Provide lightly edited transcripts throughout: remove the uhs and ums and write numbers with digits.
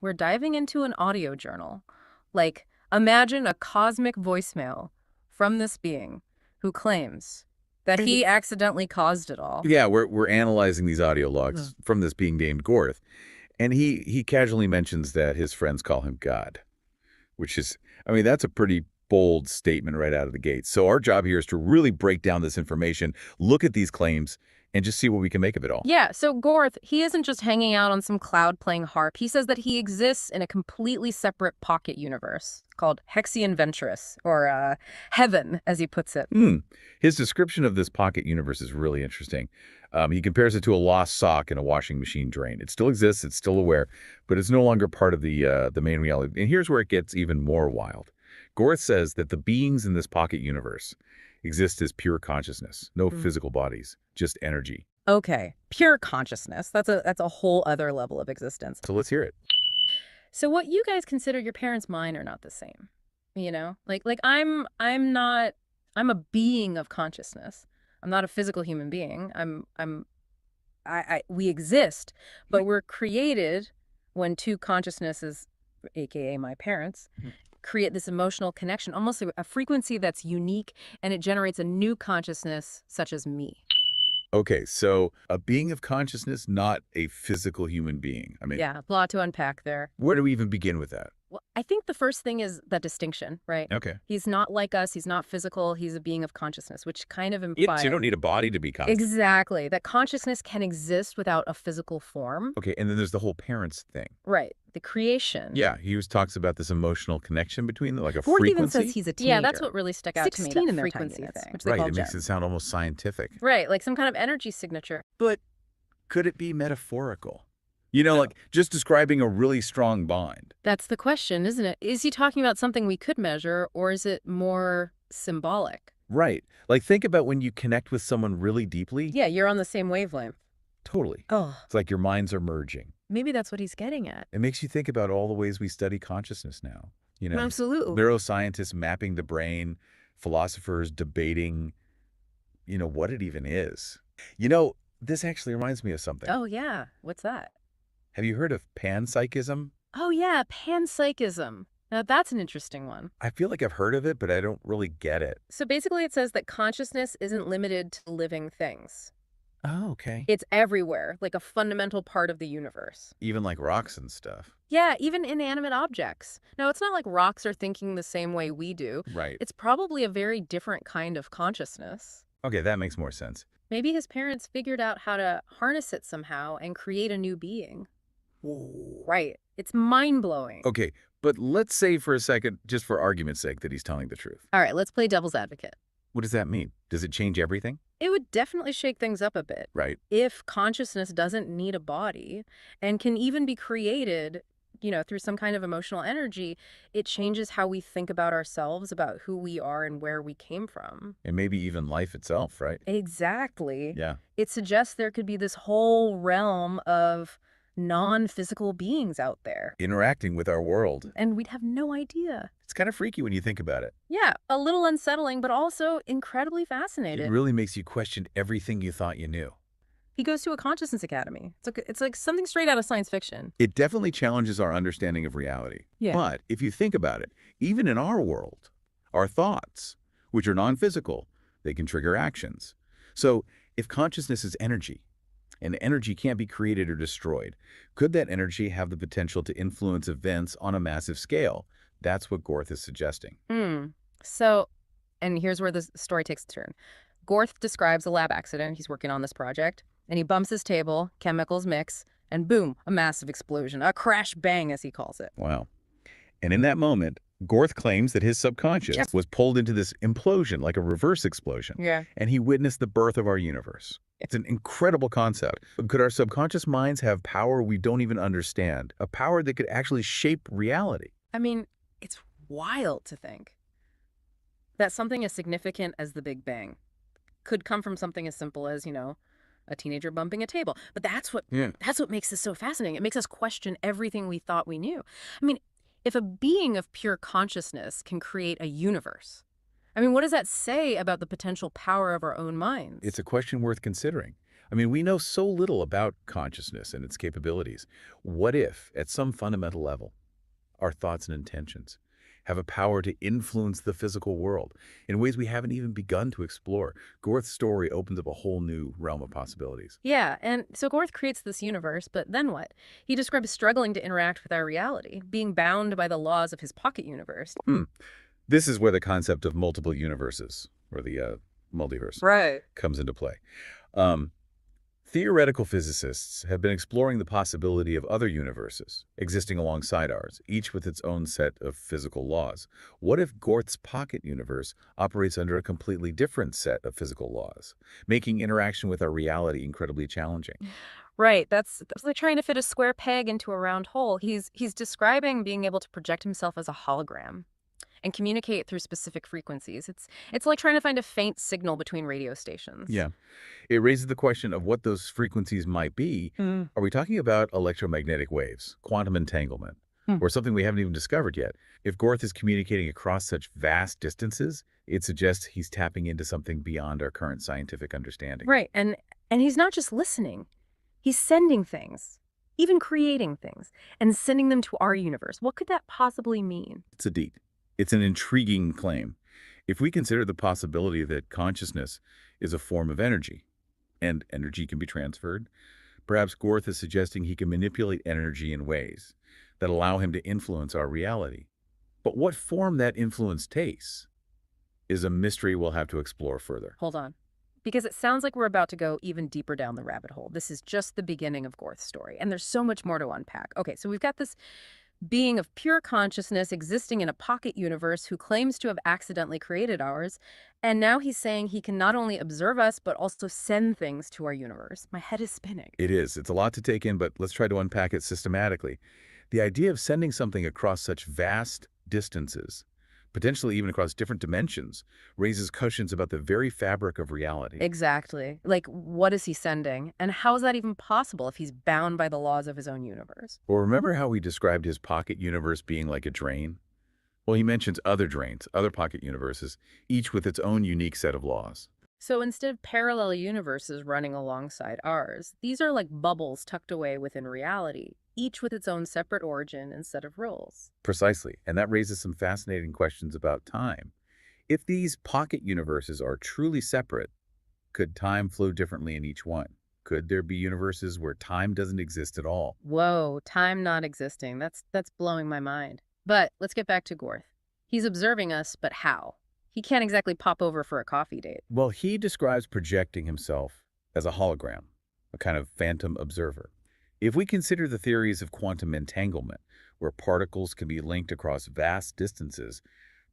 we're diving into an audio journal. Like, imagine a cosmic voicemail from this being who claims that he accidentally caused it all. Yeah, we're analyzing these audio logs from this being named Gorth, and he casually mentions that his friends call him God, which is, I mean, that's a pretty bold statement right out of the gate. So our job here is to really break down this information, look at these claims, and just see what we can make of it all. Yeah, so Gorth, he isn't just hanging out on some cloud playing harp. He says that he exists in a completely separate pocket universe called Hexian Ventress, or Heaven, as he puts it. His description of this pocket universe is really interesting. He compares it to a lost sock in a washing machine drain. It still exists, it's still aware, but it's no longer part of the main reality. And here's where it gets even more wild. Gorth says that the beings in this pocket universe exist as pure consciousness, no physical bodies, just energy. Okay, pure consciousness. That's a whole other level of existence. So let's hear it. So what you guys consider your parents' mind are not the same. You know? Like I'm a being of consciousness. I'm not a physical human being. We exist, but we're created when two consciousnesses, aka my parents, create this emotional connection, almost a frequency that's unique, and it generates a new consciousness such as me. Okay, so a being of consciousness, not a physical human being. I mean, Yeah, a lot to unpack there. where do we even begin with that? Well, I think the first thing is the distinction, right? Okay. He's not like us. He's not physical. He's a being of consciousness, which kind of So implies... you don't need a body to be conscious. Exactly. That consciousness can exist without a physical form. Okay, and then there's the whole parents thing. Right. The creation. Yeah, he talks about this emotional connection between them, like a Gorth frequency. even says he's a teenager. Yeah, that's what really stuck out to me, 16 that in their frequency tiny units, thing, which they Right, call it makes gen. it sound almost scientific. Right, like some kind of energy signature. But could it be metaphorical? You know, like just describing a really strong bond. That's the question, isn't it? Is he talking about something we could measure, or is it more symbolic? Right. Like think about when you connect with someone really deeply. Yeah, you're on the same wavelength. Totally. Oh, It's like your minds are merging. maybe that's what he's getting at. It makes you think about all the ways we study consciousness now. You know, Absolutely. neuroscientists mapping the brain, philosophers debating, what it even is. This actually reminds me of something. Oh, yeah. What's that? Have you heard of panpsychism? Oh, yeah, panpsychism. Now, that's an interesting one. I feel like I've heard of it, but I don't really get it. So basically, it says that consciousness isn't limited to living things. Oh, okay. It's everywhere, like a fundamental part of the universe. Even like rocks and stuff. Yeah, even inanimate objects. Now, it's not like rocks are thinking the same way we do. Right. It's probably a very different kind of consciousness. Okay, that makes more sense. Maybe his parents figured out how to harness it somehow and create a new being. Whoa. Right. It's mind-blowing. Okay, but let's say for a second, just for argument's sake, that he's telling the truth. All right, let's play devil's advocate. What does that mean? Does it change everything? It would definitely shake things up a bit. Right. If consciousness doesn't need a body and can even be created, through some kind of emotional energy, it changes how we think about ourselves, about who we are and where we came from. And maybe even life itself, right? Exactly. Yeah. It suggests there could be this whole realm of non-physical beings out there. Interacting with our world. And we'd have no idea. It's kind of freaky when you think about it. Yeah, a little unsettling, but also incredibly It fascinating. really makes you question everything you thought you knew. He goes to a consciousness academy. It's like something straight out of science fiction. It definitely challenges our understanding of reality. Yeah. But if you think about it, even in our world, our thoughts, which are non-physical, they can trigger actions. So if consciousness is energy, and energy can't be created or destroyed, could that energy have the potential to influence events on a massive scale? That's what Gorth is suggesting. So, and here's where the story takes a turn. Gorth describes a lab accident. He's working on this project, and he bumps his table, chemicals mix, and boom, a massive explosion, a crash bang, as he calls it. Wow. And in that moment, Gorth claims that his subconscious was pulled into this implosion, like a reverse explosion. Yeah. And he witnessed the birth of our universe. It's an incredible concept. But could our subconscious minds have power we don't even understand? A power that could actually shape reality? I mean, it's wild to think that something as significant as the Big Bang could come from something as simple as, a teenager bumping a table. But that's what makes this so fascinating. It makes us question everything we thought we knew. I mean, if a being of pure consciousness can create a universe, what does that say about the potential power of our own minds? It's a question worth considering. I mean, we know so little about consciousness and its capabilities. What if, at some fundamental level, our thoughts and intentions have a power to influence the physical world in ways we haven't even begun to explore? Gorth's story opens up a whole new realm of possibilities. Yeah, and so Gorth creates this universe, but then what? He describes struggling to interact with our reality, being bound by the laws of his pocket universe. Hmm. This is where the concept of multiple universes, or the multiverse, Right. comes into play. Um, Theoretical physicists have been exploring the possibility of other universes existing alongside ours, each with its own set of physical laws. What if Gorth's pocket universe operates under a completely different set of physical laws, making interaction with our reality incredibly challenging? Right, that's like trying to fit a square peg into a round hole. He's describing being able to project himself as a hologram and communicate through specific frequencies. It's like trying to find a faint signal between radio stations. Yeah. It raises the question of what those frequencies might be. Mm. Are we talking about electromagnetic waves, quantum entanglement, Hmm. or something we haven't even discovered yet? If Gorth is communicating across such vast distances, it suggests he's tapping into something beyond our current scientific understanding. Right, and he's not just listening. He's sending things, even creating things, and sending them to our universe. What could that possibly mean? It's an intriguing claim. If we consider the possibility that consciousness is a form of energy, and energy can be transferred, perhaps Gorth is suggesting he can manipulate energy in ways that allow him to influence our reality. But what form that influence takes is a mystery we'll have to explore further. Hold on. Because it sounds like we're about to go even deeper down the rabbit hole. This is just the beginning of Gorth's story, and there's so much more to unpack. Okay, so we've got this being of pure consciousness existing in a pocket universe who claims to have accidentally created ours, and now he's saying he can not only observe us, but also send things to our universe. My head is spinning. It is. It's a lot to take in, but let's try to unpack it systematically. The idea of sending something across such vast distances, potentially even across different dimensions, raises questions about the very fabric of reality. Exactly. Like, what is he sending? And how is that even possible if he's bound by the laws of his own universe? Well, remember how we described his pocket universe being like a drain? Well, he mentions other drains, other pocket universes, each with its own unique set of laws. So instead of parallel universes running alongside ours, these are like bubbles tucked away within reality, each with its own separate origin and set of rules. Precisely, and that raises some fascinating questions about time. If these pocket universes are truly separate, could time flow differently in each one? Could there be universes where time doesn't exist at all? Whoa, time not existing. That's blowing my mind. But let's get back to Gorth. He's observing us, but how? He can't exactly pop over for a coffee date. Well, he describes projecting himself as a hologram, a kind of phantom observer. If we consider the theories of quantum entanglement, where particles can be linked across vast distances,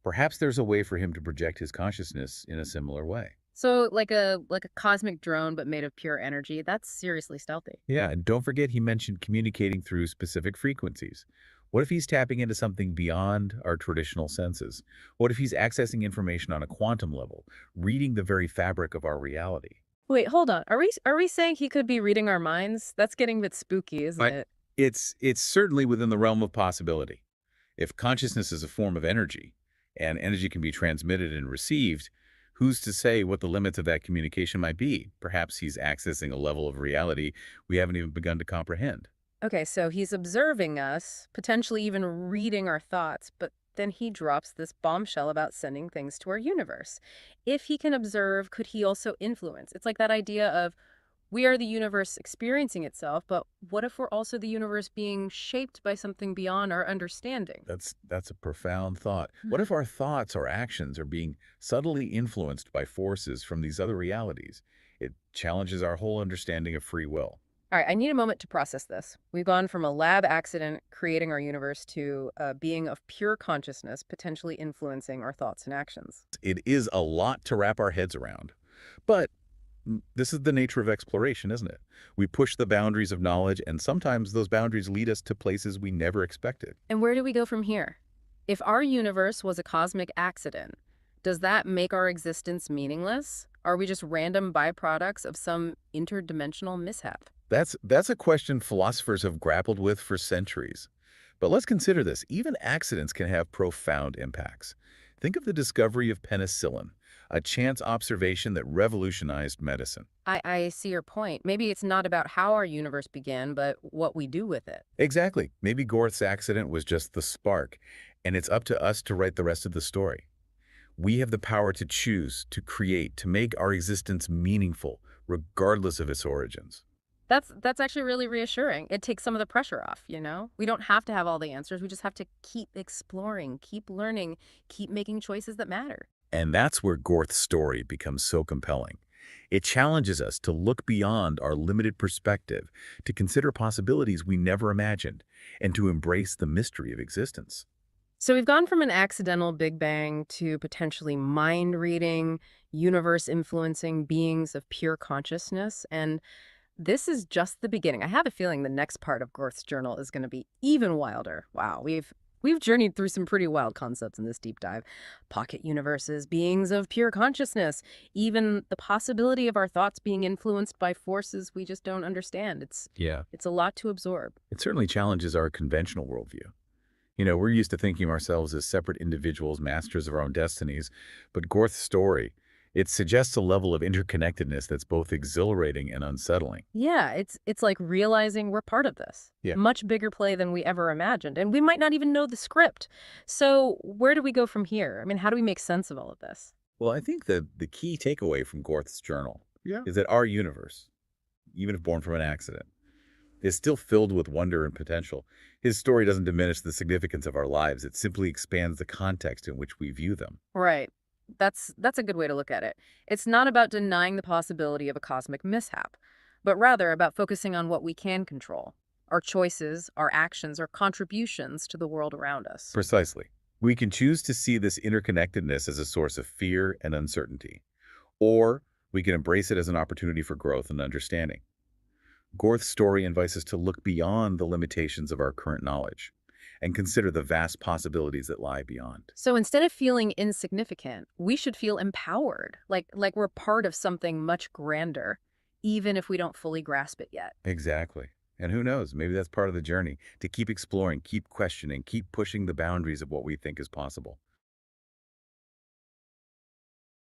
perhaps there's a way for him to project his consciousness in a similar way. So like a cosmic drone but made of pure energy, that's seriously stealthy. Yeah, and don't forget he mentioned communicating through specific frequencies. What if he's tapping into something beyond our traditional senses? What if he's accessing information on a quantum level, reading the very fabric of our reality? Wait, hold on. Are we saying he could be reading our minds? That's getting a bit spooky, isn't But it? it's certainly within the realm of possibility. If consciousness is a form of energy, and energy can be transmitted and received, who's to say what the limits of that communication might be? Perhaps he's accessing a level of reality we haven't even begun to comprehend. Okay, so he's observing us, potentially even reading our thoughts, but then he drops this bombshell about sending things to our universe. If he can observe, could he also influence? It's like that idea of we are the universe experiencing itself, but what if we're also the universe being shaped by something beyond our understanding? That's a profound thought. What if our thoughts or actions are being subtly influenced by forces from these other realities? It challenges our whole understanding of free will. All right, I need a moment to process this. We've gone from a lab accident creating our universe to a being of pure consciousness potentially influencing our thoughts and actions. It is a lot to wrap our heads around. But this is the nature of exploration, isn't it? We push the boundaries of knowledge, and sometimes those boundaries lead us to places we never expected. And where do we go from here? If our universe was a cosmic accident, does that make our existence meaningless? Are we just random byproducts of some interdimensional mishap? That's a question philosophers have grappled with for centuries. But let's consider this. Even accidents can have profound impacts. Think of the discovery of penicillin, a chance observation that revolutionized medicine. I see your point. Maybe it's not about how our universe began, but what we do with it. Exactly. Maybe Gorth's accident was just the spark, and it's up to us to write the rest of the story. We have the power to choose, to create, to make our existence meaningful, regardless of its origins. That's actually really reassuring. It takes some of the pressure off, you know? We don't have to have all the answers. We just have to keep exploring, keep learning, keep making choices that matter. And that's where Gorth's story becomes so compelling. It challenges us to look beyond our limited perspective, to consider possibilities we never imagined, and to embrace the mystery of existence. So we've gone from an accidental Big Bang to potentially mind-reading, universe-influencing beings of pure consciousness, and this is just the beginning. I have a feeling the next part of Gorth's journal is going to be even wilder. Wow, we've journeyed through some pretty wild concepts in this deep dive. Pocket universes, beings of pure consciousness, even the possibility of our thoughts being influenced by forces we just don't understand. Yeah. It's a lot to absorb. It certainly challenges our conventional worldview. We're used to thinking of ourselves as separate individuals, masters of our own destinies, but Gorth's story, it suggests a level of interconnectedness that's both exhilarating and unsettling. Yeah, it's like realizing we're part of this. Yeah. Much bigger play than we ever imagined, and we might not even know the script. So, where do we go from here? I mean, how do we make sense of all of this? Well, I think that the key takeaway from Gorth's journal is that our universe, even if born from an accident, is still filled with wonder and potential. His story doesn't diminish the significance of our lives. It simply expands the context in which we view them. Right. That's a good way to look at it. It's not about denying the possibility of a cosmic mishap, but rather about focusing on what we can control. Our choices, our actions, our contributions to the world around us. Precisely. We can choose to see this interconnectedness as a source of fear and uncertainty, or we can embrace it as an opportunity for growth and understanding. Gorth's story invites us to look beyond the limitations of our current knowledge and consider the vast possibilities that lie beyond. So instead of feeling insignificant, we should feel empowered, like we're part of something much grander, even if we don't fully grasp it yet. Exactly. And who knows, maybe that's part of the journey, to keep exploring, keep questioning, keep pushing the boundaries of what we think is possible.